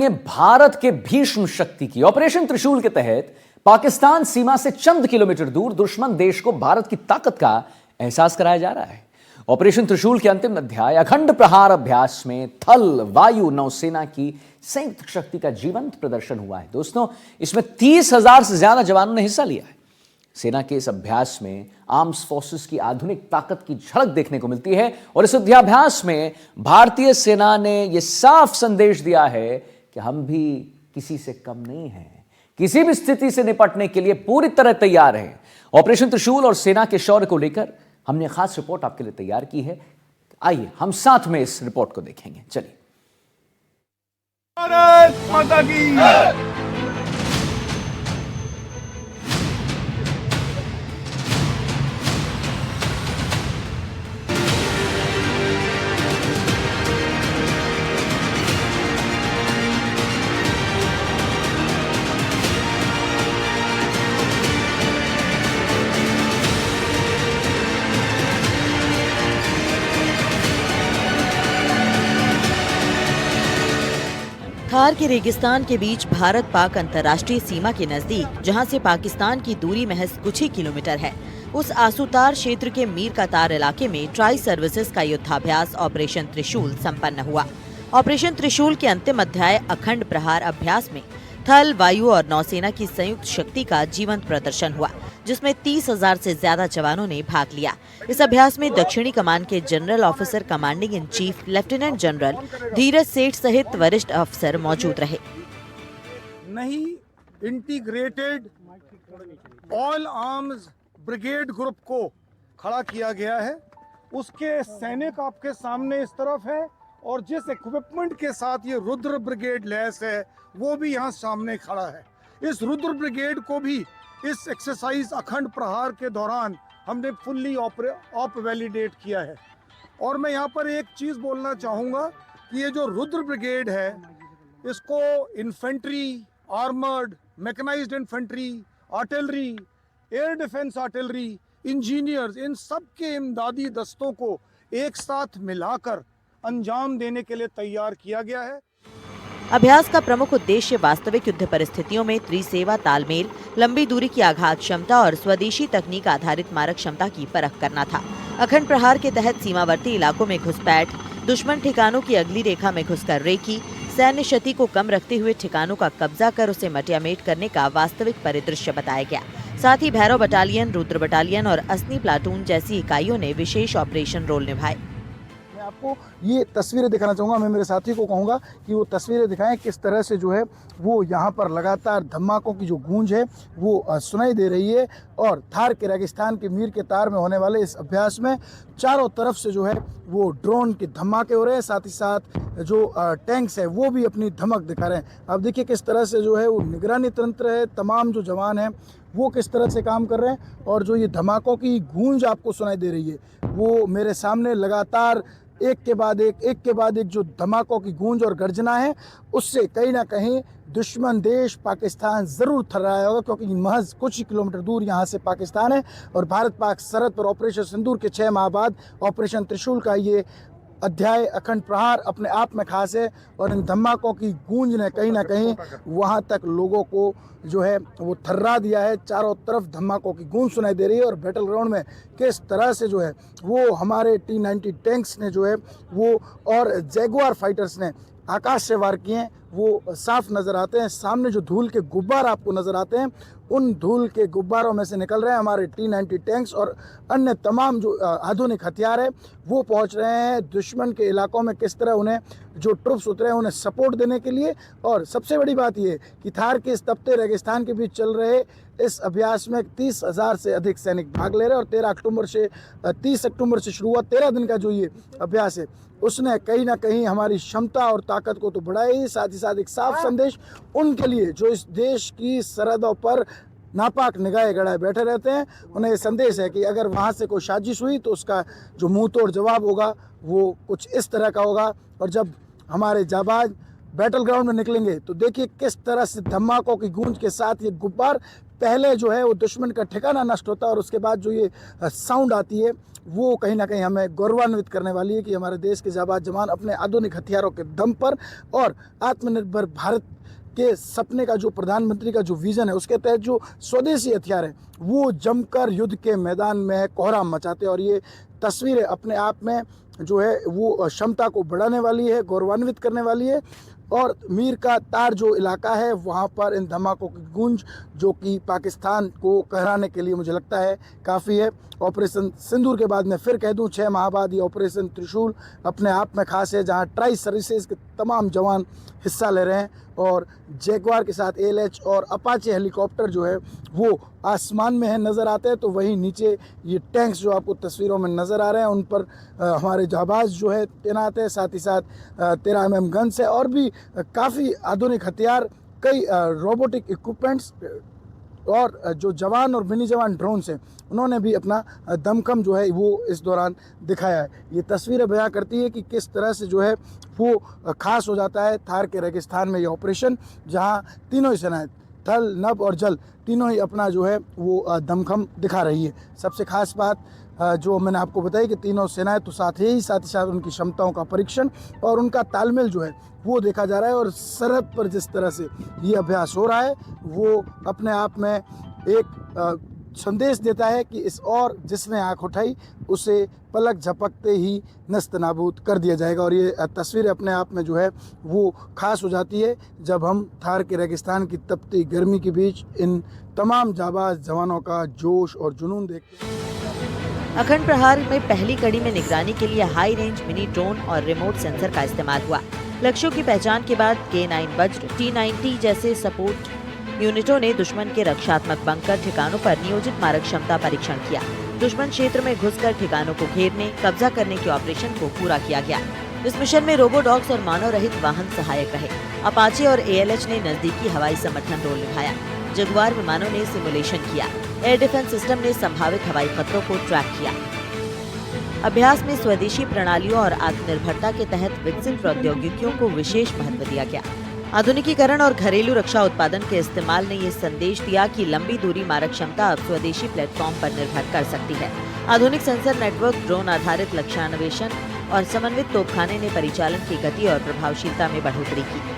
भारत के भीष्म शक्ति की ऑपरेशन त्रिशूल के तहत पाकिस्तान सीमा से चंद किलोमीटर दूर दुश्मन देश को भारत की ताकत का एहसास कराया जा रहा है। ऑपरेशन त्रिशूल के अंतिम अध्याय अखंड प्रहार अभ्यास में थल, वायु, नौसेना की संयुक्त शक्ति का जीवंत प्रदर्शन हुआ है। दोस्तों, इसमें 30,000 से ज्यादा जवानों ने हिस्सा लिया है। सेना के इस अभ्यास में आर्म्स फोर्सेस की आधुनिक ताकत की झलक देखने को मिलती है और इस युद्धाभ्यास में भारतीय सेना ने यह साफ संदेश दिया है कि हम भी किसी से कम नहीं हैं, किसी भी स्थिति से निपटने के लिए पूरी तरह तैयार हैं। ऑपरेशन त्रिशूल और सेना के शौर्य को लेकर हमने खास रिपोर्ट आपके लिए तैयार की है। आइए हम साथ में इस रिपोर्ट को देखेंगे। चलिए। भारत माता की थार के रेगिस्तान के बीच भारत पाक अंतर्राष्ट्रीय सीमा के नजदीक, जहां से पाकिस्तान की दूरी महज कुछ ही किलोमीटर है, उस आसूतार क्षेत्र के मीर का तार इलाके में ट्राई सर्विसेज का युद्धाभ्यास ऑपरेशन त्रिशूल संपन्न हुआ। ऑपरेशन त्रिशूल के अंतिम अध्याय अखंड प्रहार अभ्यास में थल, वायु और नौसेना की संयुक्त शक्ति का जीवंत प्रदर्शन हुआ, जिसमें 30,000 से ज्यादा जवानों ने भाग लिया। इस अभ्यास में दक्षिणी कमान के general officer commanding in chief lieutenant general Dheeraj Seth सहित वरिष्ठ अफसर मौजूद रहे। नहीं integrated all arms brigade group को खड़ा किया गया है। उसके सैनिक आपके सामने इस तरफ है और जिस इक्विपमेंट के साथ ये रुद्र ब्रिगेड लैस है वो भी यहाँ सामने खड़ा है। इस रुद्र ब्रिगेड को भी इस एक्सरसाइज अखंड प्रहार के दौरान हमने फुल्ली ऑप वैलिडेट किया है। और मैं यहाँ पर एक चीज़ बोलना चाहूँगा कि ये जो रुद्र ब्रिगेड है, इसको infantry, armoured, mechanised infantry, artillery, air defence artillery, engineers, इन सब के इमदादी दस्तों को एक साथ मिलाकर अंजाम देने के लिए तैयार किया गया है। अभ्यास का प्रमुख उद्देश्य वास्तविक युद्ध परिस्थितियों में त्रिसेवा तालमेल, लंबी दूरी की आघात क्षमता और स्वदेशी तकनीक आधारित मारक क्षमता की परख करना था। अखंड प्रहार के तहत सीमावर्ती इलाकों में घुसपैठ, दुश्मन ठिकानों की अगली रेखा में घुसकर रेकी, सैन्य क्षति को कम रखते हुए ठिकानों का कब्जा कर उसे मटियामेट करने का वास्तविक परिदृश्य बताया गया। साथ ही भैरव बटालियन, रुद्र बटालियन और असनी प्लाटून जैसी इकाइयों ने विशेष ऑपरेशन रोल निभाए। आपको ये तस्वीरें दिखाना चाहूँगा। मैं मेरे साथी को कहूँगा कि वो तस्वीरें दिखाएं किस तरह से जो है वो यहाँ पर लगातार धमाकों की जो गूंज है वो सुनाई दे रही है। और थार के रेगिस्तान के मीर के तार में होने वाले इस अभ्यास में चारों तरफ से जो है वो ड्रोन के धमाके हो रहे हैं, साथ ही साथ जो टैंक्स है वो भी अपनी धमक दिखा रहे हैं। अब देखिए किस तरह से जो है वो निगरानी तंत्र है, तमाम जो जवान हैं वो किस तरह से काम कर रहे हैं। और जो ये धमाकों की गूंज आपको सुनाई दे रही है वो मेरे सामने लगातार एक के बाद एक जो धमाकों की गूंज और गर्जना है, उससे कहीं ना कहीं दुश्मन देश पाकिस्तान ज़रूर थर्राया होगा, क्योंकि महज कुछ ही किलोमीटर दूर यहाँ से पाकिस्तान है और भारत पाक सरहद पर ऑपरेशन सिंदूर के 6 माह बाद ऑपरेशन त्रिशूल का ये अध्याय अखंड प्रहार अपने आप में खास है। और इन धमाकों की गूंज ने कहीं ना कहीं वहाँ तक लोगों को जो है वो थर्रा दिया है। चारों तरफ धमाकों की गूंज सुनाई दे रही है और बैटल ग्राउंड में किस तरह से जो है वो हमारे T-90 टैंक्स ने जो है वो और जैगुआर फाइटर्स ने आकाश से वार किए हैं वो साफ नज़र आते हैं। सामने जो धूल के गुब्बार आपको नज़र आते हैं, उन धूल के गुब्बारों में से निकल रहे हैं हमारे T-90 टैंक्स और अन्य तमाम जो आधुनिक हथियार है वो पहुंच रहे हैं दुश्मन के इलाकों में। किस तरह उन्हें जो ट्रुप्स उतरे हैं उन्हें सपोर्ट देने के लिए। और सबसे बड़ी बात ये कि थार के इस तपते रेगिस्तान के बीच चल रहे इस अभ्यास में 30,000 से अधिक सैनिक भाग ले रहे हैं। और 30 अक्टूबर से शुरू हुआ 13 दिन का जो ये अभ्यास है उसने कहीं ना कहीं हमारी क्षमता और ताकत को तो बढ़ाया ही, साथ ही साथ एक साफ संदेश उनके लिए जो इस देश की सरहदों पर नापाक निगाहें गड़ाए बैठे रहते हैं, उन्हें ये संदेश है कि अगर वहाँ से कोई साजिश हुई तो उसका जो मुंह तोड़ जवाब होगा वो कुछ इस तरह का होगा। और जब हमारे जाबाज बैटल ग्राउंड में निकलेंगे तो देखिए किस तरह से धमाकों की गूंज के साथ ये गुब्बार पहले जो है वो दुश्मन का ठिकाना नष्ट होता है और उसके बाद जो ये साउंड आती है वो कहीं ना कहीं हमें गौरवान्वित करने वाली है कि हमारे देश के जाबाज जवान अपने आधुनिक हथियारों के दम पर और आत्मनिर्भर भारत के सपने का जो प्रधानमंत्री का जो विजन है उसके तहत जो स्वदेशी हथियार है वो जमकर युद्ध के मैदान में कोहराम मचाते हैं। और ये तस्वीरें अपने आप में जो है वो क्षमता को बढ़ाने वाली है, गौरवान्वित करने वाली है। और मीर का तार जो इलाका है वहाँ पर इन धमाकों की गूंज जो कि पाकिस्तान को कहराने के लिए मुझे लगता है काफ़ी है। ऑपरेशन सिंदूर के बाद मैं फिर कह दूं 6 माह बाद ये ऑपरेशन त्रिशूल अपने आप में खास है, जहां ट्राई सर्विसेज के तमाम जवान हिस्सा ले रहे हैं और जैगवार के साथ ALH और अपाचे हेलीकॉप्टर जो है वो आसमान में है नज़र आते हैं, तो वहीं नीचे ये टैंक्स जो आपको तस्वीरों में नज़र आ रहे हैं उन पर हमारे जाबाज जो है तैनात है। साथ ही साथ 13 mm गन्स है और भी काफ़ी आधुनिक हथियार, कई रोबोटिक इक्विपमेंट्स और जो जवान और मिनी जवान ड्रोन्स हैं उन्होंने भी अपना दमखम जो है वो इस दौरान दिखाया है। ये तस्वीरें बयां करती है कि किस तरह से जो है वो खास हो जाता है थार के रेगिस्तान में ये ऑपरेशन, जहां तीनों ही सेनाएं थल, नभ और जल तीनों ही अपना जो है वो दमखम दिखा रही है। सबसे खास बात जो मैंने आपको बताई कि तीनों सेनाएं तो साथ ही साथ उनकी क्षमताओं का परीक्षण और उनका तालमेल जो है वो देखा जा रहा है। और सरहद पर जिस तरह से ये अभ्यास हो रहा है वो अपने आप में एक संदेश देता है कि इस और जिसने आंख उठाई उसे पलक झपकते ही नस्त नाबूद कर दिया जाएगा। और ये तस्वीर अपने आप में जो है वो खास हो जाती है जब हम थार के रेगिस्तान की तपती गर्मी के बीच इन तमाम जाबाज जवानों का जोश और जुनून देखते हैं। अखंड प्रहार में पहली कड़ी में निगरानी के लिए हाई रेंज मिनी ड्रोन और रिमोट सेंसर का इस्तेमाल हुआ। लक्ष्यों की पहचान के बाद K9 वज्र, T90 जैसे सपोर्ट यूनिटों ने दुश्मन के रक्षात्मक बंकर ठिकानों पर नियोजित मारक क्षमता परीक्षण किया। दुश्मन क्षेत्र में घुसकर ठिकानों को घेरने, कब्जा करने के ऑपरेशन को पूरा किया गया। इस मिशन में रोबोडॉग्स और मानव रहित वाहन सहायक रहे। अपाचे और ALH ने नजदीकी हवाई समर्थन रोल निभाया। जगुआर विमानों ने सिमुलेशन किया। एयर डिफेंस सिस्टम ने संभावित हवाई खतरों को ट्रैक किया। अभ्यास में स्वदेशी प्रणालियों और आत्मनिर्भरता के तहत विकसित प्रौद्योगिकियों को विशेष महत्व दिया गया। आधुनिकीकरण और घरेलू रक्षा उत्पादन के इस्तेमाल ने ये संदेश दिया कि लंबी दूरी मारक क्षमता अब स्वदेशी प्लेटफॉर्म पर निर्भर कर सकती है। आधुनिक सेंसर नेटवर्क, ड्रोन आधारित लक्ष्यान्वेषण और समन्वित तोपखाने ने परिचालन की गति और प्रभावशीलता में बढ़ोतरी की।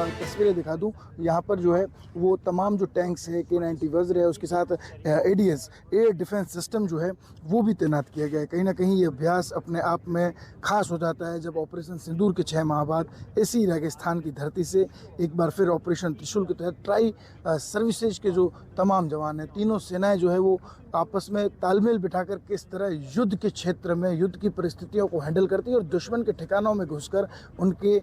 तस्वीरें दिखा दूं, यहाँ पर जो है वो तमाम जो टैंक्स है K90 वज्र है उसके साथ ADS एयर डिफेंस सिस्टम जो है वो भी तैनात किया गया है। कहीं ना कहीं ये अभ्यास अपने आप में खास हो जाता है जब ऑपरेशन सिंदूर के 6 माह बाद इसी रेगिस्तान की धरती से एक बार फिर ऑपरेशन त्रिशूल के तहत ट्राई सर्विसेज के जो तमाम जवान हैं, तीनों सेनाएं जो है वो आपस में तालमेल बिठाकर किस तरह युद्ध के क्षेत्र में युद्ध की परिस्थितियों को हैंडल करती है और दुश्मन के ठिकानों में घुसकर उनके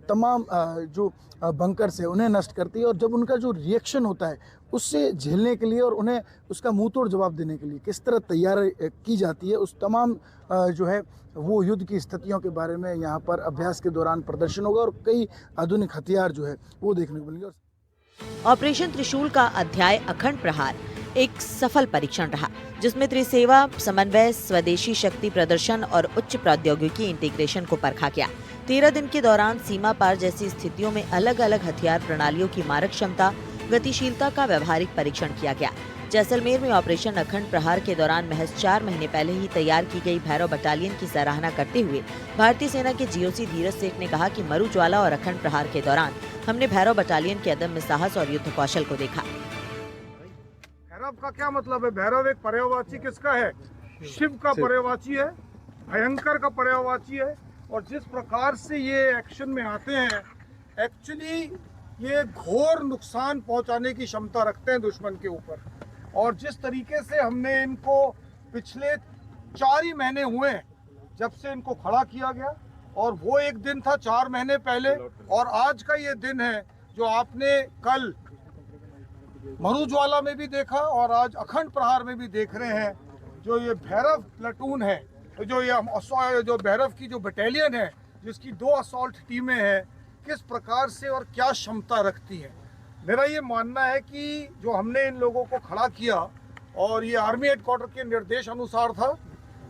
तमाम जो बंकर से उन्हें नष्ट करती है। और जब उनका जो रिएक्शन होता है उससे झेलने के लिए और उन्हें उसका मुंह तोड़ जवाब देने के लिए किस तरह तैयारी की जाती है, उस तमाम जो है वो युद्ध की स्थितियों के बारे में यहाँ पर अभ्यास के दौरान प्रदर्शन होगा और कई आधुनिक हथियार जो है वो देखने को मिलेंगे। ऑपरेशन त्रिशूल का अध्याय अखंड प्रहार एक सफल परीक्षण रहा, जिसमें त्रिसेवा, समन्वय, स्वदेशी शक्ति प्रदर्शन और उच्च प्रौद्योगिकी इंटीग्रेशन को परखा गया। 13 दिन के दौरान सीमा पार जैसी स्थितियों में अलग अलग हथियार प्रणालियों की मारक क्षमता, गतिशीलता का व्यवहारिक परीक्षण किया गया। जैसलमेर में ऑपरेशन अखंड प्रहार के दौरान महज 4 महीने पहले ही तैयार की गई भैरव बटालियन की सराहना करते हुए भारतीय सेना के GOC धीरज सेठ ने कहा कि मरु ज्वाला और अखंड प्रहार के दौरान हमने भैरव बटालियन के अदम्य साहस और युद्ध कौशल को देखा। भैरव का क्या मतलब है? भैरव एक पर्यायवाची किसका है? शिव का पर्यायवाची है, भयंकर का पर्यायवाची है। और जिस प्रकार से ये एक्शन में आते हैं, एक्चुअली ये घोर नुकसान पहुंचाने की क्षमता रखते हैं दुश्मन के ऊपर। और जिस तरीके से हमने इनको पिछले 4 ही महीने हुए जब से इनको खड़ा किया गया, और वो एक दिन था 4 महीने पहले, और आज का ये दिन है जो आपने कल मरु ज्वाला में भी देखा और आज अखंड प्रहार में भी देख रहे हैं। जो ये भैरव प्लेटून है, जो ये जो भैरव की जो बटालियन है जिसकी 2 असॉल्ट टीमें हैं, किस प्रकार से और क्या क्षमता रखती है। मेरा ये मानना है कि जो हमने इन लोगों को खड़ा किया, और ये आर्मी हेडक्वार्टर के निर्देश अनुसार था,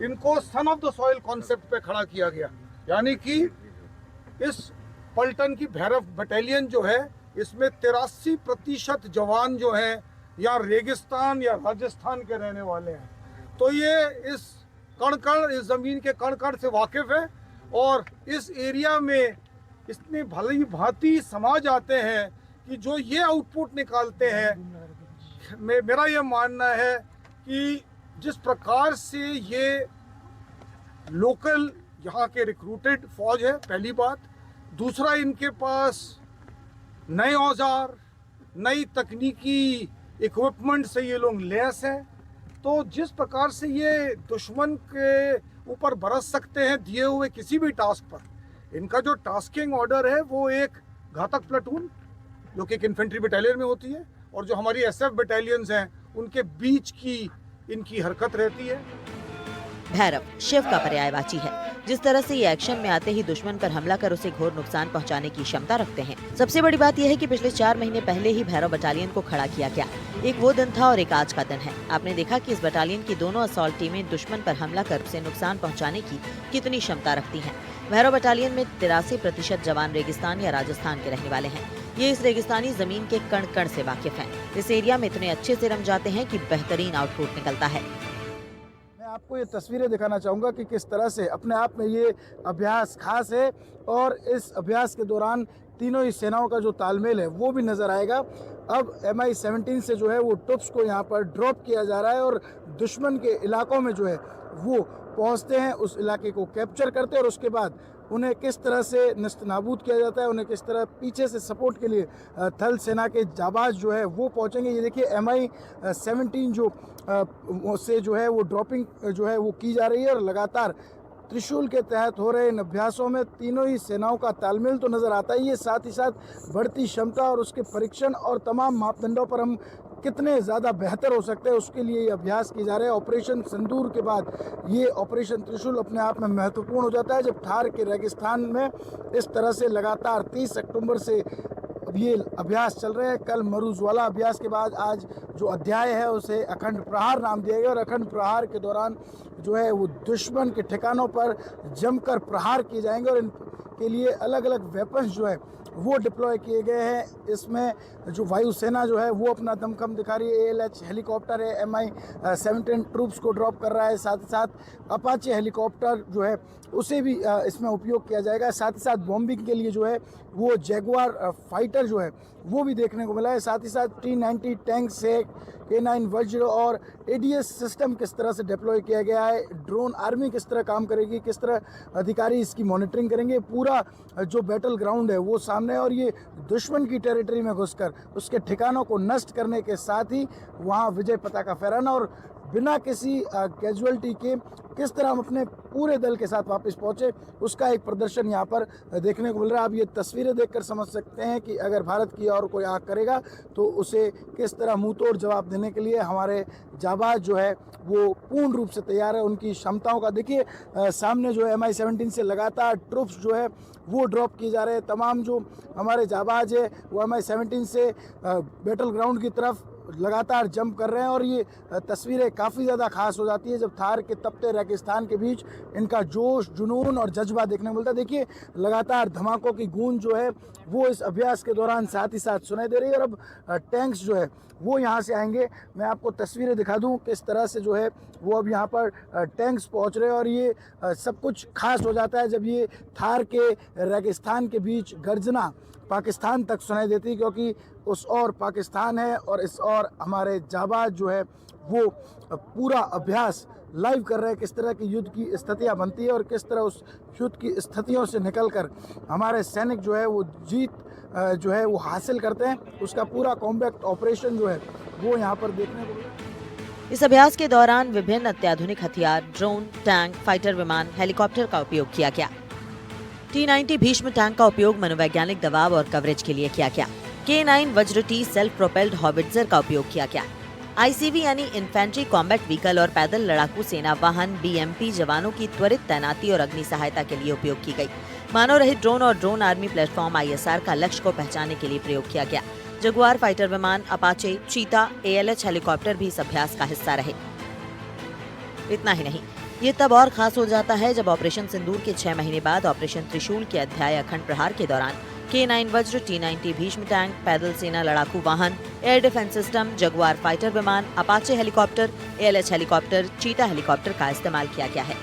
इनको son of the soil concept पे खड़ा किया गया। यानी कि इस पलटन की भैरव बटालियन जो है, इसमें 83% जवान जो हैं या रेगिस्तान या राजस्थान के रहने वाले हैं, तो ये इस कण इस ज़मीन के कण से वाकिफ़ है और इस एरिया में इतनी भली भांति समा जाते हैं कि जो ये आउटपुट निकालते हैं, मेरा ये मानना है कि जिस प्रकार से ये लोकल यहाँ के रिक्रूटेड फौज है, पहली बात। दूसरा, इनके पास नए औजार, नई तकनीकी इक्विपमेंट से ये लोग लैस हैं, तो जिस प्रकार से ये दुश्मन के ऊपर बरस सकते हैं दिए हुए किसी भी टास्क पर, इनका जो टास्किंग ऑर्डर है वो एक घातक प्लाटून जो कि एक इन्फेंट्री बटालियन में होती है और जो हमारी SF बटालियंस हैं उनके बीच की इनकी हरकत रहती है। भैरव शिव का पर्यायवाची है। जिस तरह से ये एक्शन में आते ही दुश्मन पर हमला कर उसे घोर नुकसान पहुंचाने की क्षमता रखते हैं। सबसे बड़ी बात यह है कि पिछले 4 महीने पहले ही भैरव बटालियन को खड़ा किया गया। एक वो दिन था और एक आज का दिन है। आपने देखा कि इस बटालियन की दोनों असॉल्ट टीमें दुश्मन पर हमला कर उसे नुकसान पहुँचाने की कितनी क्षमता रखती है। भैरव बटालियन में 83% जवान रेगिस्तान या राजस्थान के रहने वाले हैं। ये इस रेगिस्तानी जमीन के कण कण से वाकिफ हैं। इस एरिया में इतने अच्छे से रम जाते हैं कि बेहतरीन आउटपुट निकलता है। मैं आपको ये तस्वीरें दिखाना चाहूँगा कि किस तरह से अपने आप में ये अभ्यास खास है और इस अभ्यास के दौरान तीनों ही सेनाओं का जो तालमेल है वो भी नज़र आएगा। अब MI-17 से जो है वो ट्रुप्स को यहाँ पर ड्रॉप किया जा रहा है और दुश्मन के इलाकों में जो है वो पहुँचते हैं, उस इलाके को कैप्चर करते हैं और उसके बाद उन्हें किस तरह से नस्तनाबूद किया जाता है, उन्हें किस तरह पीछे से सपोर्ट के लिए थल सेना के जाबाज जो है वो पहुंचेंगे। ये देखिए MI-17 जो से जो है वो ड्रॉपिंग जो है वो की जा रही है और लगातार त्रिशूल के तहत हो रहे इन अभ्यासों में तीनों ही सेनाओं का तालमेल तो नज़र आता ही है, साथ ही साथ बढ़ती क्षमता और उसके परीक्षण और तमाम मापदंडों पर हम कितने ज़्यादा बेहतर हो सकते हैं उसके लिए ये अभ्यास किए जा रहे हैं। ऑपरेशन सिंदूर के बाद ये ऑपरेशन त्रिशूल अपने आप में महत्वपूर्ण हो जाता है, जब थार के रेगिस्तान में इस तरह से लगातार 30 अक्टूबर से ये अभ्यास चल रहे हैं। कल मरुज्वाला अभ्यास के बाद आज जो अध्याय है उसे अखंड प्रहार नाम दिया गया और अखंड प्रहार के दौरान जो है वो दुश्मन के ठिकानों पर जमकर प्रहार किए जाएंगे और इनके लिए अलग अलग वेपन्स जो है वो डिप्लॉय किए गए हैं। इसमें जो वायुसेना जो है वो अपना दमखम दिखा रही है। ALH हेलीकॉप्टर है, MI-17 ट्रूप्स को ड्रॉप कर रहा है, साथ ही साथ अपाचे हेलीकॉप्टर जो है उसे भी इसमें उपयोग किया जाएगा। साथ ही साथ बॉम्बिंग के लिए जो है वो जैगुआर फाइटर जो है वो भी देखने को मिला है। साथ ही साथ T-90 टैंक से K9 वज्र और ADS सिस्टम किस तरह से डिप्लॉय किया गया है, ड्रोन आर्मी किस तरह काम करेगी, किस तरह अधिकारी इसकी मॉनिटरिंग करेंगे, पूरा जो बैटल ग्राउंड है वो सामने है और ये दुश्मन की टेरिटरी में घुसकर उसके ठिकानों को नष्ट करने के साथ ही वहाँ विजय पताका फहराना और बिना किसी कैजुअलिटी के किस तरह हम अपने पूरे दल के साथ वापस पहुंचे उसका एक प्रदर्शन यहाँ पर देखने को मिल रहा है। आप ये तस्वीरें देखकर समझ सकते हैं कि अगर भारत की और कोई आग करेगा तो उसे किस तरह मुंह तोड़ जवाब देने के लिए हमारे जाबाज जो है वो पूर्ण रूप से तैयार है। उनकी क्षमताओं का देखिए सामने जो है MI-17 से लगातार ट्रुप्स जो है वो ड्रॉप किए जा रहे हैं। तमाम जो हमारे जाबाज है वो MI-17 से बैटल ग्राउंड की तरफ लगातार जंप कर रहे हैं और ये तस्वीरें काफ़ी ज़्यादा खास हो जाती है जब थार के तपते रेगिस्तान के बीच इनका जोश, जुनून और जज्बा देखने को मिलता है। देखिए लगातार धमाकों की गूंज जो है वो इस अभ्यास के दौरान साथ ही साथ सुनाई दे रही है और अब टैंक्स जो है वो यहाँ से आएंगे। मैं आपको तस्वीरें दिखा दूँ किस तरह से जो है वो अब यहाँ पर टैंक्स पहुँच रहे हैं और ये सब कुछ खास हो जाता है जब ये थार के रेगिस्तान के बीच गर्जना पाकिस्तान तक सुनाई देती है, क्योंकि उस और पाकिस्तान है और इस और हमारे जाबाज जो है वो पूरा अभ्यास लाइव कर रहे हैं किस तरह की युद्ध की स्थितियां बनती है और किस तरह उस युद्ध की स्थितियों से निकलकर हमारे सैनिक जो है वो जीत जो है वो हासिल करते हैं। उसका पूरा कॉम्बैक्ट ऑपरेशन जो है वो यहाँ पर देखने को मिला। इस अभ्यास के दौरान विभिन्न अत्याधुनिक हथियार, ड्रोन, टैंक, फाइटर विमान, हेलीकॉप्टर का उपयोग किया गया। T-90 भीष्म टैंक का उपयोग मनोवैज्ञानिक दबाव और कवरेज के लिए किया गया। K9 वज्र T सेल्फ प्रोपेल्ड हॉविट्जर का उपयोग किया गया। ICV यानी इन्फेंट्री कॉम्बैट व्हीकल और पैदल लड़ाकू सेना वाहन BMP जवानों की त्वरित तैनाती और अग्नि सहायता के लिए उपयोग की गई। मानव रहित ड्रोन और ड्रोन आर्मी प्लेटफॉर्म ISR का लक्ष्य को पहचानने के लिए प्रयोग किया गया। जगुआर फाइटर विमान, अपाचे, चीता, ALH हेलीकॉप्टर भी इस अभ्यास का हिस्सा रहे। इतना ही नहीं, ये तब और खास हो जाता है जब ऑपरेशन सिंदूर के 6 महीने बाद ऑपरेशन त्रिशूल के अध्याय अखंड प्रहार के दौरान K9 वज्र, T90 भीष्म टैंक, पैदल सेना लड़ाकू वाहन, air defence system, Jaguar fighter विमान, Apache helicopter, ALH helicopter, Cheetah helicopter का इस्तेमाल किया गया है।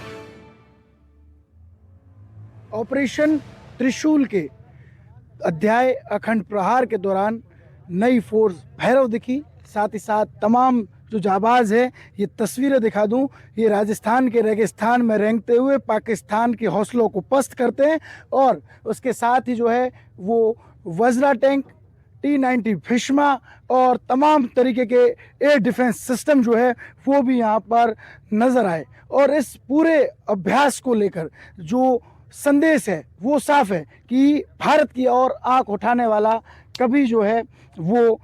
ऑपरेशन त्रिशूल के अध्याय अखंड प्रहार के दौरान नई फोर्स भैरव दिखी। साथ ही साथ तमाम जो जाबाज है, ये तस्वीरें दिखा दूं, ये राजस्थान के रेगिस्तान में रेंगते हुए पाकिस्तान के हौसलों को पस्त करते हैं और उसके साथ ही जो है वो वज्रा टैंक, T90 भीष्मा और तमाम तरीके के एयर डिफेंस सिस्टम जो है वो भी यहाँ पर नज़र आए। और इस पूरे अभ्यास को लेकर जो संदेश है वो साफ है कि भारत की ओर आंख उठाने वाला कभी जो है वो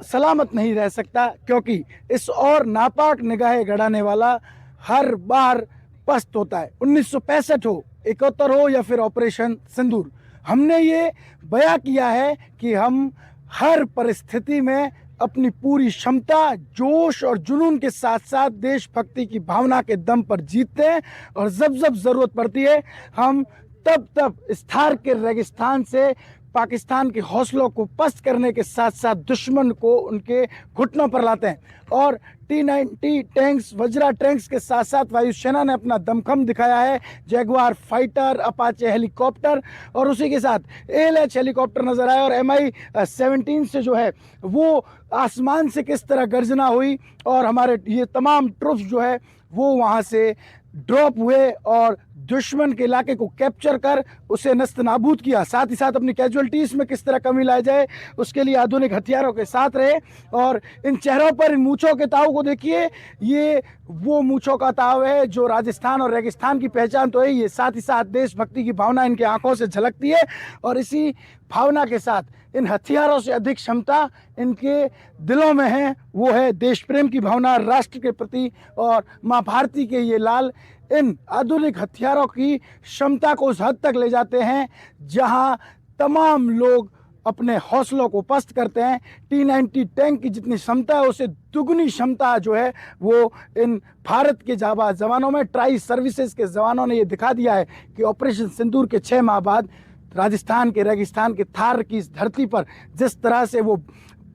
सलामत नहीं रह सकता, क्योंकि इस और नापाक निगाहें गड़ाने वाला हर बार पस्त होता है। 1965 हो, 71 हो या फिर ऑपरेशन सिंदूर, हमने ये बयां किया है कि हम हर परिस्थिति में अपनी पूरी क्षमता, जोश और जुनून के साथ साथ देशभक्ति की भावना के दम पर जीतते हैं और जब जब जरूरत पड़ती है हम तब इस थार के रेगिस्तान से पाकिस्तान के हौसलों को पस्त करने के साथ साथ दुश्मन को उनके घुटनों पर लाते हैं। और T90 टैंक्स, वज्रा टैंक्स के साथ साथ वायुसेना ने अपना दमखम दिखाया है। जगुआर फाइटर, अपाचे हेलीकॉप्टर और उसी के साथ ALH हेलीकॉप्टर नजर आए और MI-17 से जो है वो आसमान से किस तरह गर्जना हुई और हमारे ये तमाम ट्रुप्स जो है वो वहाँ से ड्रॉप हुए और दुश्मन के इलाके को कैप्चर कर उसे नस्त नाबूद किया। साथ ही साथ अपनी कैजुअलिटीज में किस तरह कमी लाई जाए उसके लिए आधुनिक हथियारों के साथ रहे। और इन चेहरों पर, इन मूंछों के ताव को देखिए, ये वो मूंछों का ताव है जो राजस्थान और रेगिस्तान की पहचान तो है ही है, साथ ही साथ देशभक्ति की भावना इनकी आंखों से झलकती है। और इसी भावना के साथ इन हथियारों से अधिक क्षमता इनके दिलों में है, वो है देश प्रेम की भावना राष्ट्र के प्रति। और माँ भारती के ये लाल इन आधुनिक हथियारों की क्षमता को उस हद तक ले जाते हैं जहां तमाम लोग अपने हौसलों को पस्त करते हैं। T90 टैंक की जितनी क्षमता है उसे दुगनी क्षमता जो है वो इन भारत के जाबाज जवानों में, ट्राई सर्विसेज के जवानों ने ये दिखा दिया है कि ऑपरेशन सिंदूर के 6 माह बाद राजस्थान के रेगिस्तान के थार की इस धरती पर जिस तरह से वो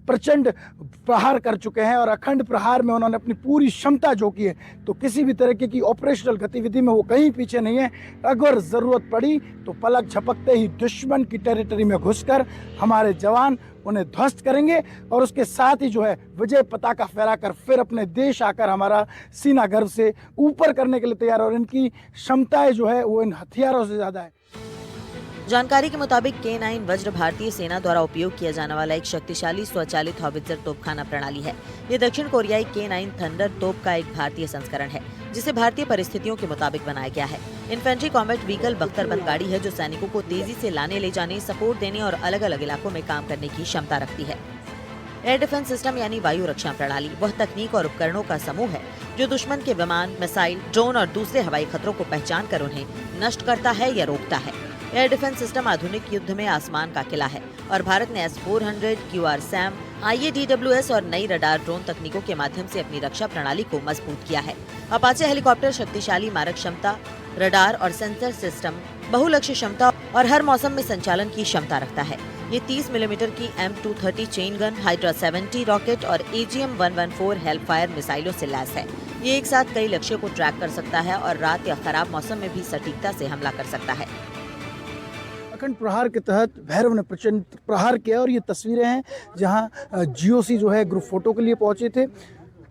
प्रचंड प्रहार कर चुके हैं और अखंड प्रहार में उन्होंने अपनी पूरी क्षमता झोंकी है, तो किसी भी तरीके की ऑपरेशनल गतिविधि में वो कहीं पीछे नहीं है। अगर ज़रूरत पड़ी तो पलक झपकते ही दुश्मन की टेरिटरी में घुसकर हमारे जवान उन्हें ध्वस्त करेंगे और उसके साथ ही जो है विजय पताका फहराकर फिर अपने देश आकर हमारा सीना गर्व से ऊपर करने के लिए तैयार। और इनकी क्षमताएं जो है वो इन हथियारों से ज़्यादा है। जानकारी के मुताबिक K9 वज्र भारतीय सेना द्वारा उपयोग किया जाने वाला एक शक्तिशाली स्वचालित हॉवित्जर तोपखाना प्रणाली है। ये दक्षिण कोरियाई K9 थंडर तोप का एक भारतीय संस्करण है जिसे भारतीय परिस्थितियों के मुताबिक बनाया गया है। इन्फेंट्री कॉम्बैट व्हीकल बख्तरबंद गाड़ी है जो सैनिकों को तेजी से लाने ले जाने, सपोर्ट देने और अलग अलग इलाकों में काम करने की क्षमता रखती है। एयर डिफेंस सिस्टम यानी वायु रक्षा प्रणाली वह तकनीक और उपकरणों का समूह है जो दुश्मन के विमान, मिसाइल, ड्रोन और दूसरे हवाई खतरों को पहचान कर उन्हें नष्ट करता है या रोकता है। एयर डिफेंस सिस्टम आधुनिक युद्ध में आसमान का किला है और भारत ने S-400, QR-SAM, IADWS और नई रडार ड्रोन तकनीकों के माध्यम से अपनी रक्षा प्रणाली को मजबूत किया है। अपाचे हेलीकॉप्टर शक्तिशाली मारक क्षमता, रडार और सेंसर सिस्टम, बहुलक्ष्य क्षमता और हर मौसम में संचालन की क्षमता रखता है। ये 30 मिलीमीटर की M230 chain gun, hydra 70 rocket और AGM-114 हेलफायर मिसाइलों से लैस है। ये एक साथ कई लक्ष्यों को ट्रैक कर सकता है और रात या खराब मौसम में भी सटीकता से हमला कर सकता है। अखंड प्रहार के तहत भैरव ने प्रचंड प्रहार किया और ये तस्वीरें हैं जहां GOC जो है ग्रुप फोटो के लिए पहुंचे थे।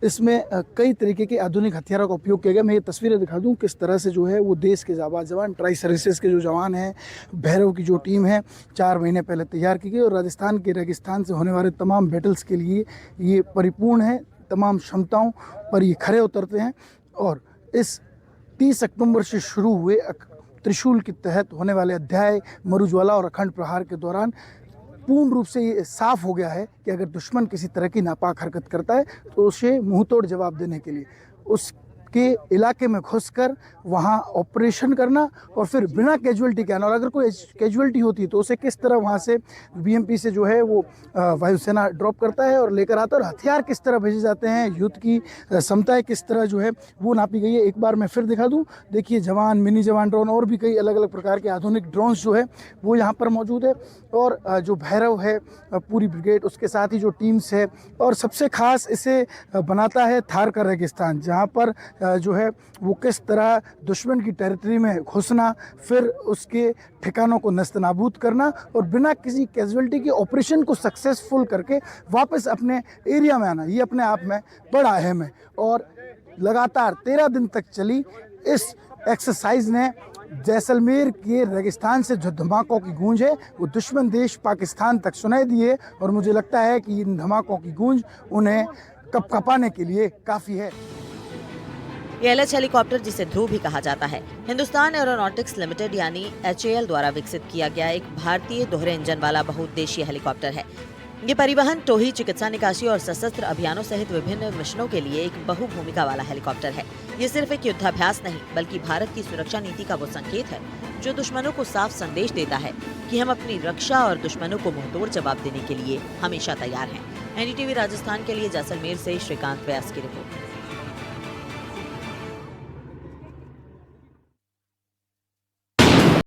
इसमें कई तरीके के आधुनिक हथियारों का उपयोग किया गया। मैं ये तस्वीरें दिखा दूं किस तरह से जो है वो देश के जाबाज जवान, ट्राई सर्विसेज के जो जवान हैं, भैरव की जो टीम है 4 महीने पहले तैयार की गई और राजस्थान के रेगिस्तान से होने वाले तमाम बैटल्स के लिए ये परिपूर्ण है। तमाम क्षमताओं पर ये खरे उतरते हैं और इस 30 अक्टूबर से शुरू हुए त्रिशूल के तहत होने वाले अध्याय मरुज्वाला और अखंड प्रहार के दौरान पूर्ण रूप से ये साफ हो गया है कि अगर दुश्मन किसी तरह की नापाक हरकत करता है तो उसे मुंहतोड़ जवाब देने के लिए, उस के इलाके में घुसकर वहाँ ऑपरेशन करना और फिर बिना कैजुअलिटी के आना, और अगर कोई कैजुअलिटी होती है तो उसे किस तरह वहाँ से बीएमपी से जो है वो वायुसेना ड्रॉप करता है और लेकर आता है, और हथियार किस तरह भेजे जाते हैं, युद्ध की क्षमताएं किस तरह जो है वो नापी गई है। एक बार मैं फिर दिखा दूं, देखिए जवान, मिनी जवान ड्रोन और भी कई अलग अलग प्रकार के आधुनिक ड्रोन्स जो है वो यहाँ पर मौजूद है, और जो भैरव है पूरी ब्रिगेड, उसके साथ ही जो टीम्स है, और सबसे खास इसे बनाता है थार का रेगिस्तान, जहाँ पर जो है वो किस तरह दुश्मन की टेरिटरी में घुसना, फिर उसके ठिकानों को नस्तनाबूद करना और बिना किसी कैजुअलिटी के ऑपरेशन को सक्सेसफुल करके वापस अपने एरिया में आना, ये अपने आप में बड़ा अहम है। और लगातार 13 दिन तक चली इस एक्सरसाइज ने जैसलमेर के रेगिस्तान से जो धमाकों की गूंज है वो दुश्मन देश पाकिस्तान तक सुनाई दी है, और मुझे लगता है कि इन धमाकों की गूंज उन्हें कपकपाने के लिए काफ़ी है। ये LH हेलीकॉप्टर, जिसे ध्रुव भी कहा जाता है, हिंदुस्तान एरोनॉटिक्स लिमिटेड यानी HAL द्वारा विकसित किया गया एक भारतीय दोहरे इंजन वाला बहुउद्देशीय हेलीकॉप्टर है। ये परिवहन, टोही, चिकित्सा, निकासी और सशस्त्र अभियानों सहित विभिन्न मिशनों के लिए एक बहुभूमिका वाला हेलीकॉप्टर है। ये सिर्फ एक युद्धाभ्यास नहीं, बल्कि भारत की सुरक्षा नीति का वो संकेत है जो दुश्मनों को साफ संदेश देता है कि हम अपनी रक्षा और दुश्मनों को मुंहतोड़ जवाब देने के लिए हमेशा तैयार हैं। NDTV राजस्थान के लिए जैसलमेर से श्रीकांत व्यास की रिपोर्ट।